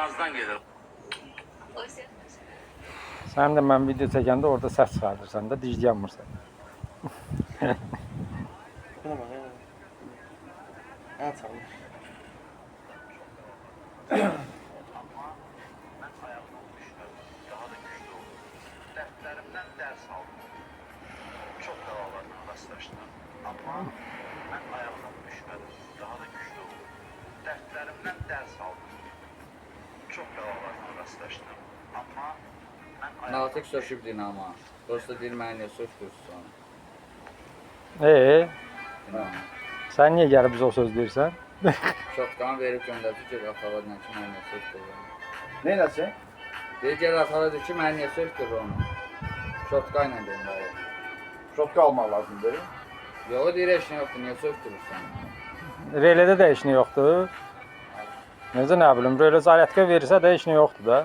Yılmaz'dan gelir. Sen de ben video çəkəndə orada səs çıxardırsan da, dic yanmırsan. Buna bak ya. Ha çalmış. Ama ben ayağımdan düşmedim. Daha da güçlü oldum. Dertlerimden ders aldım. Çok davalarla rastlaştım. Ama ben ayağımdan düşmedim. Daha da güçlü oldum. Dertlerimden ders aldım. Çok davalarla rastlaştım. Ama ben ayağımdan Natiq söküb dinama. Dostu deyir mənə niyə sökdürürsən? Sən niyə gəlib bizə o söz deyirsən? Şotqanı verib göndərdi ki, Atağa deyir ki, mənə niyə sökdürür? Ne nasıl? Deyir gəl Atağa deyir ki, mənə niyə sökdürür onu? Şotqa ilə göndərir. Şotka almak lazım dedi. Yox, deyir heç nə yoxdur, niyə sökdürürsən? Reledə də heç nə yoxdur. Necə nə bilim, belə zaryatka verirsə də heç nə yoxdur da.